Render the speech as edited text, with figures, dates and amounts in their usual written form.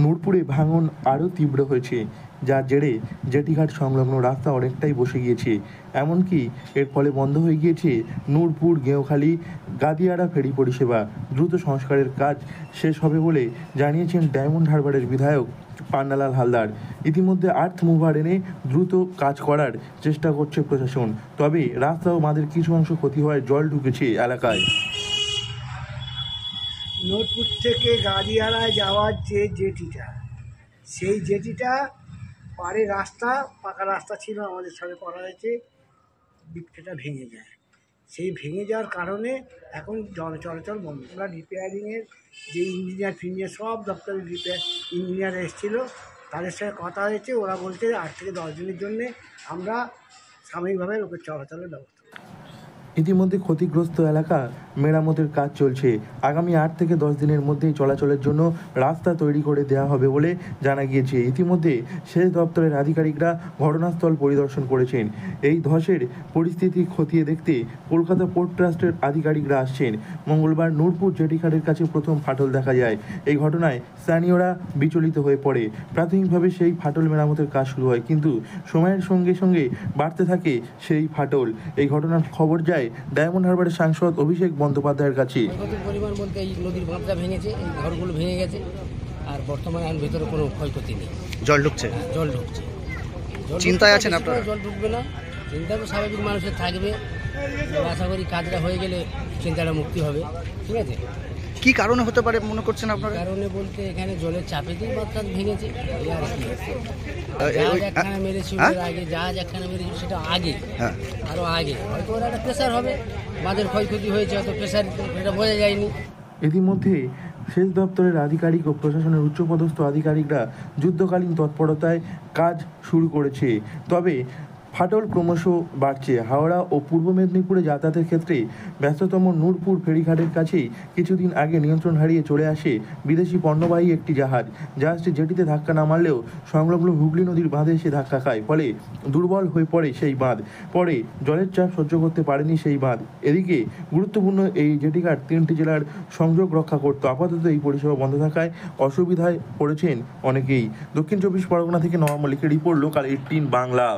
নূরপুরে ভাঙন আরও তীব্র হয়েছে, যার জেরে জেটিঘাট সংলগ্ন রাস্তা অনেকটাই বসে গিয়েছে। এমনকি এর ফলে বন্ধ হয়ে গিয়েছে নূরপুর গেঁওখালি গাদিয়াড়া ফেরি পরিষেবা। দ্রুত সংস্কারের কাজ শেষ হবে বলে জানিয়েছেন ডায়মন্ড হারবারের বিধায়ক পান্নালাল হালদার। ইতিমধ্যে আর্থ মুভার এনে দ্রুত কাজ করার চেষ্টা করছে প্রশাসন। তবে রাস্তা ও বাঁধের কিছু অংশ ক্ষতি হওয়ায় জল ঢুকেছে এলাকায়। নূরপুর থেকে গাদিয়াড়ায় যাওয়ার যে জেটিটা, সেই জেটিটা পাড়ে রাস্তা, পাকা রাস্তা ছিল, আমাদের সঙ্গে করা হয়েছে, সেটা ভেঙে যায়। সেই ভেঙে যাওয়ার কারণে এখন চলাচল বন্ধ। আমরা রিপেয়ারিংয়ের যে ইঞ্জিনিয়ার সব দপ্তরের ইঞ্জিনিয়ার এসেছিলো, তাদের সঙ্গে কথা হয়েছে। ওরা বলছে 8 থেকে 10 দিনের জন্যে আমরা সাময়িকভাবে ওকে চলাচলের ব্যবস্থা। ইতিমধ্যে ক্ষতিগ্রস্ত এলাকা মেরামতের কাজ চলছে। আগামী 8 থেকে 10 দিনের মধ্যেই চলাচলের জন্য রাস্তা তৈরি করে দেওয়া হবে বলে জানা গিয়েছে। ইতিমধ্যে সেচ দপ্তরের আধিকারিকরা ঘটনাস্থল পরিদর্শন করেছেন। এই ধসের পরিস্থিতি খতিয়ে দেখতে কলকাতা পোর্ট ট্রাস্টের আধিকারিকরা আসছেন। মঙ্গলবার নূরপুর জেটিঘাটের কাছে প্রথম ফাটল দেখা যায়। এই ঘটনায় স্থানীয়রা বিচলিত হয়ে পড়ে। প্রাথমিকভাবে সেই ফাটল মেরামতের কাজ শুরু হয়, কিন্তু সময়ের সঙ্গে সঙ্গে বাড়তে থাকে সেই ফাটল। এই ঘটনার খবর যায় ডায়মন্ড হারবারের সাংসদ অভিষেক বন্দ্যোপাধ্যায়ের কাছে। ক্ষতির পরিমাণ বলতে এই নদীর বাঁধটা ভেঙেছে, এই ঘরগুলো ভেঙে গেছে, আর বর্তমানে এখন ভেতরে কোনো ক্ষয়ক্ষতি নেই। জল ঢুকছে, জল ঢুকছে। চিন্তায় আছেন আপনারা? জল ঢুকবে না, চিন্তা তো স্বাভাবিক মানুষের থাকবে। আশা করি কাজটা হয়ে গেলে চিন্তাটা মুক্তি হবে। ঠিক আছে, কি কারণে হতে পারে মনে করছেন আপনারা? কারণে বলতে এখানে জলের চাপেতেই বাঁধটা ভেঙেছে। জাহাজ একখানা মেরেছিল আগে, জাহাজ একখানা মেরেছিল সেটা আগে, আরো আগে হয়তো ওরা একটা প্রেশার হবে, বাঁধের ক্ষয়ক্ষতি হয়েছে, হয়তো প্রেশার, এটা বোঝা যায়নি। ইতিমধ্যে সেচ দপ্তরের আধিকারিক ও প্রশাসনের উচ্চপদস্থ আধিকারিকরা যুদ্ধকালীন তৎপরতায় কাজ শুরু করেছে। তবে ফাটল ক্রমশ বাড়ছে। হাওড়া ও পূর্ব মেদিনীপুরে যাতায়াতের ক্ষেত্রে ব্যস্ততম নূরপুর ফেরিঘাটের কাছেই কিছুদিন আগে নিয়ন্ত্রণ হারিয়ে চলে আসে বিদেশি পণ্যবাহী একটি জাহাজ। জাহাজটি জেটিতে ধাক্কা না মারলেও সংলগ্ন হুগলি নদীর বাঁধে এসে ধাক্কা খায়, ফলে দুর্বল হয়ে পড়ে সেই বাঁধ। পরে জলের চাপ সহ্য করতে পারেনি সেই বাঁধ। এদিকে গুরুত্বপূর্ণ এই জেটিঘাট 3টি জেলার সংযোগ রক্ষা করত। আপাতত এই পরিষেবা বন্ধ থাকায় অসুবিধায় পড়েছেন অনেকেই। দক্ষিণ 24 পরগনা থেকে নওয়াব মল্লিকের রিপোর্ট, লোকাল 18 বাংলা।